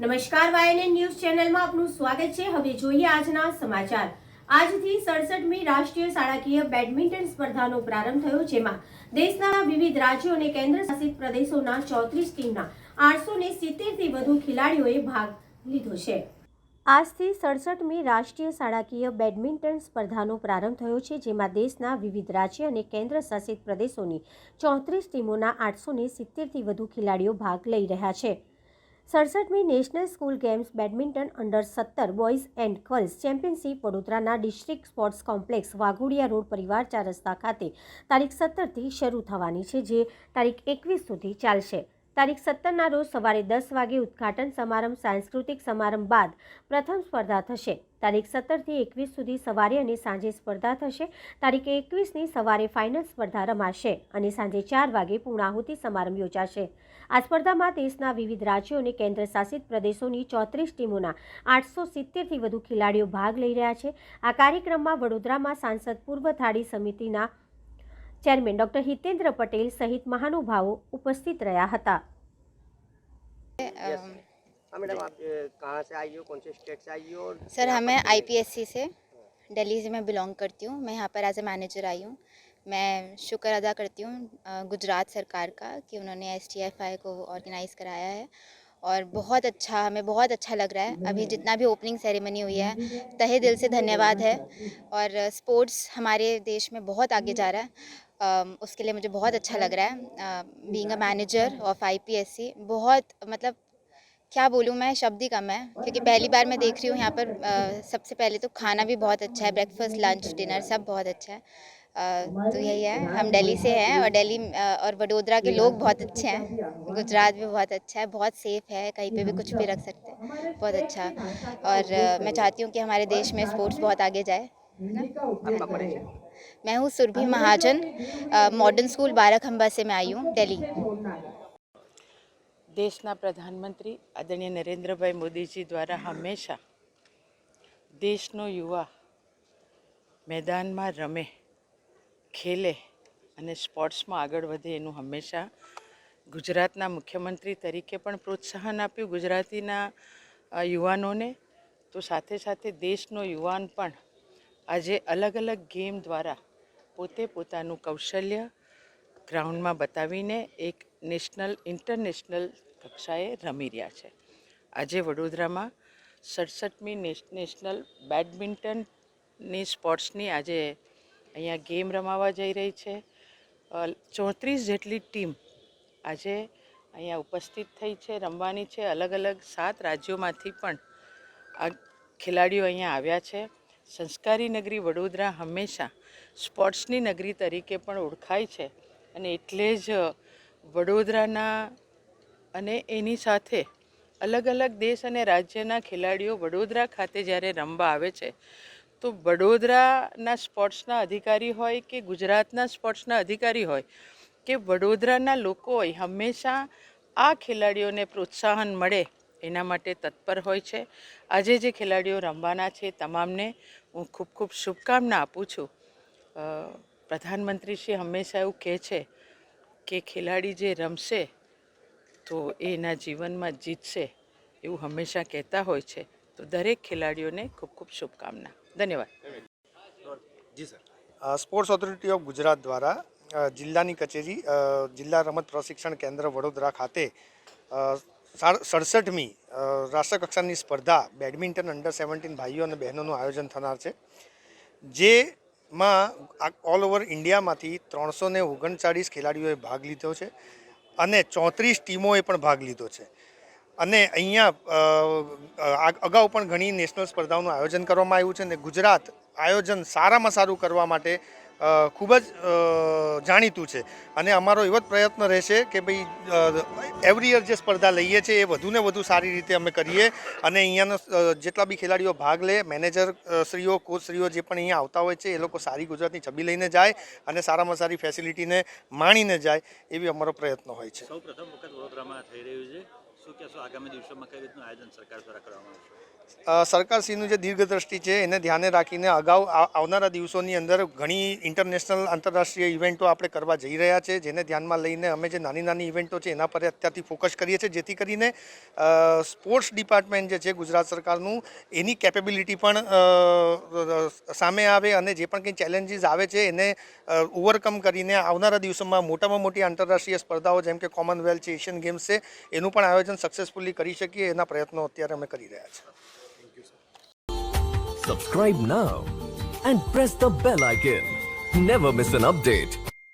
નમસ્કાર, YNN news ચેનલમાં આપનું સ્વાગત છે। હવે જોઈએ આજના સમાચાર। આજથી 67મી રાષ્ટ્રીય શાળાકીય બેડમિન્ટન સ્પર્ધાનો પ્રારંભ થયો, જેમાં દેશના વિવિધ રાજ્યો અને કેન્દ્ર શાસિત પ્રદેશોના 34 ટીમના 870થી વધુ ખેલાડીઓએ ભાગ લીધો છે। આજથી 67મી રાષ્ટ્રીય શાળાકીય બેડમિન્ટન સ્પર્ધાનો પ્રારંભ થયો છે, જેમાં દેશના વિવિધ રાજ્ય અને કેન્દ્ર શાસિત પ્રદેશોની 34 ટીમોના 870થી વધુ ખેલાડીઓ ભાગ લઈ રહ્યા છે। 67મી national school games badminton under 17 boys and girls championship વડોદરાના district sports complex Waghodia road પરિવાર 4 રસ્તા ખાતે તારીખ 17થી શરૂ થવાની છે, જે તારીખ 21 સુધી ચાલશે। તારીખ 17ના રોજ સવારે 10 વાગે ઉદ્ઘાટન સમારંભ, સાંસ્કૃતિક સમારંભ બાદ પ્રથમ સ્પર્ધા થશે। તારીખ 17થી 21 સુધી સવારે અને સાંજે સ્પર્ધા થશે। તારીખ 21ની સવારે ફાઇનલ સ્પર્ધા રમાશે અને સાંજે 4 વાગે પૂર્ણાહુતિ સમારંભ યોજાશે। આ સ્પર્ધામાં દેશના વિવિધ રાજ્યો અને કેન્દ્ર શાસિત પ્રદેશોની 34 ટીમોના 870થી વધુ ખેલાડીઓ ભાગ લઈ રહ્યા છે। આ કાર્યક્રમમાં વડોદરામાં સાંસદ પૂર્વ થાળી સમિતિના ચેરમેન ડોક્ટર હિતેન્દ્ર પટેલ સહિત મહાનુભાવો ઉપસ્થિત રહ્યા હતા। मैडम, आप कहाँ से आई हो, कौन से स्टेट से आई हो? सर, हमें आईपीएससी से दिल्ली से मैं बिलोंग करती हूँ। मैं यहाँ पर एज ए मैनेजर आई हूँ। मैं शुक्र अदा करती हूँ गुजरात सरकार का कि उन्होंने STFI को ऑर्गेनाइज़ कराया है और हमें बहुत अच्छा लग रहा है। अभी जितना भी ओपनिंग सेरेमनी हुई है, तहे दिल से धन्यवाद है। और स्पोर्ट्स हमारे देश में बहुत आगे जा रहा है, उसके लिए मुझे बहुत अच्छा लग रहा है। Being a manager of IPSC बहुत मतलब क्या बोलूँ मैं, शब्द ही कम है, क्योंकि पहली बार मैं देख रही हूँ यहाँ पर। सबसे पहले तो खाना भी बहुत अच्छा है, ब्रेकफास्ट, लंच, डिनर सब बहुत अच्छा है। तो यही है, हम दिल्ली से हैं और दिल्ली और वडोदरा के लोग बहुत अच्छे हैं। गुजरात भी बहुत अच्छा है, बहुत सेफ है, कहीं पे भी कुछ भी रख सकते हैं, बहुत अच्छा। और मैं चाहती हूँ कि हमारे देश में स्पोर्ट्स बहुत आगे जाए, है ना। मैं हूँ सुरभि महाजन, मॉडर्न स्कूल बाराखंबा से मैं आई हूँ, दिल्ली। देशना प्रधानमंत्री आदरणीय नरेंद्रभाई मोदीजी द्वारा हमेशा देशनो युवा मैदान में रमे, खेले अने स्पोर्ट्स में आगळ वधे एनुं हमेशा गुजरातना मुख्यमंत्री तरीके पण प्रोत्साहन आप्युं गुजरातीना युवानोने। तो साथे साथे देशनो युवान पण आजे अलग अलग गेम द्वारा पोते पोतानुं कौशल्य ग्राउंड में बतावीने एक नेशनल इंटरनेशनल कक्षाए रमी रह्या छे। आज वडोदरा में 67મી नेशनल बेडमिंटननी स्पोर्ट्सनी आज अहींया गेम रमावा जई रही है। 34 जेटली टीम आज अहींया उपस्थित थई छे, रमवानी छे। अलग अलग 7 राज्योमांथी पण आ खेलाड़ीओ अहींया आव्या छे। संस्कारी नगरी वडोदरा हमेशा स्पोर्ट्सनी नगरी तरीके पण ओळखाय छे अने एटले ज वडोदराना अने एनी साथे अलग अलग देश अने राज्यना खेलाड़ीओ वडोदरा खाते ज्यारे रमवा आवे छे, तो वडोदराना स्पोर्ट्सना अधिकारी होय के गुजरातना स्पोर्ट्सना अधिकारी होय के वडोदराना लोको होय, हमेशा आ खेलाड़ीओने प्रोत्साहन मळे एना माटे तत्पर होय छे। आजे जे खेलाड़ीओ रमवाना छे तमामने हूँ खूब खूब शुभकामना आपूँ छूँ। प्रधानमंत्री श्री हमेशा एवुं कहे छे कि खिलाड़ी जे रमशे तो एना जीवन में जीतशे, एवं हमेशा कहता होय छे। तो दरेक खिलाड़ीओने खूब खूब शुभकामना। धन्यवाद। जी sir. Sports authority of Gujarat द्वारा जिल्लानी कचेरी जिल्ला रमत प्रशिक्षण केन्द्र वडोदरा खाते 67મી राष्ट्रकक्षानी स्पर्धा बेडमिंटन अंडर 17 भाईओ और बहनों आयोजन थनार छे, जेमां ऑल ओवर इंडिया में 339 खेलाड़ीओए भाग लीधो छे अने 34 टीमोए पण भाग लीधो छे। अने अहींया अगाऊ पण घणी नेशनल स्पर्धाओनुं आयोजन करवामां आव्युं छे। गुजरात आयोजन सारामां सारुं करवा माटे खूब ज जाणीतुं छे अने अमारो एवो ज प्रयत्न रहेशे कि भाई एवरी ईयर जे स्पर्धा लईए छे ए वधु ने वधु सारी रीते अमे करीए अने अहींयानो जेटला बी खेलाड़ीओ भाग ले, मैनेजर श्रीओ, कोच श्रीओ जे पण अहींया आवता होय छे ए लोको सारी गुजरातनी छबी लईने जाय अने सारामां सारी फेसिलिटीने माणीने जाय एवी अमारो प्रयत्न होय छे। सौ प्रथम वखत वडोदरामां थई रह्युं छे શું કહેશો આગામી દિવસોમાં કઈ રીતનું આયોજન સરકાર દ્વારા કરવામાં આવશે? સરકારશ્રીનું જે દીર્ઘદ્રષ્ટિ છે એને ધ્યાને રાખીને અગાઉ આવનારા દિવસોની અંદર ઘણી ઇન્ટરનેશનલ આંતરરાષ્ટ્રીય ઇવેન્ટો આપણે કરવા જઈ રહ્યા છે, જેને ધ્યાનમાં લઈને અમે જે નાની નાની ઇવેન્ટો છે એના પર અત્યારથી ફોકસ કરીએ છીએ, જેથી કરીને સ્પોર્ટ્સ ડિપાર્ટમેન્ટ જે છે ગુજરાત સરકારનું એની કેપેબિલિટી પણ સામે આવે અને જે પણ કંઈ ચેલેન્જીસ આવે છે એને ઓવરકમ કરીને આવનારા દિવસોમાં મોટામાં મોટી આંતરરાષ્ટ્રીય સ્પર્ધાઓ જેમ કે કોમનવેલ્થ છે, એશિયન ગેમ્સ છે, એનું પણ આયોજન સક્સેસફુલી કરી શકીએ એના પ્રયત્નો અત્યારે અમે કરી રહ્યા છીએ. Subscribe now and press the bell icon. Never miss an update.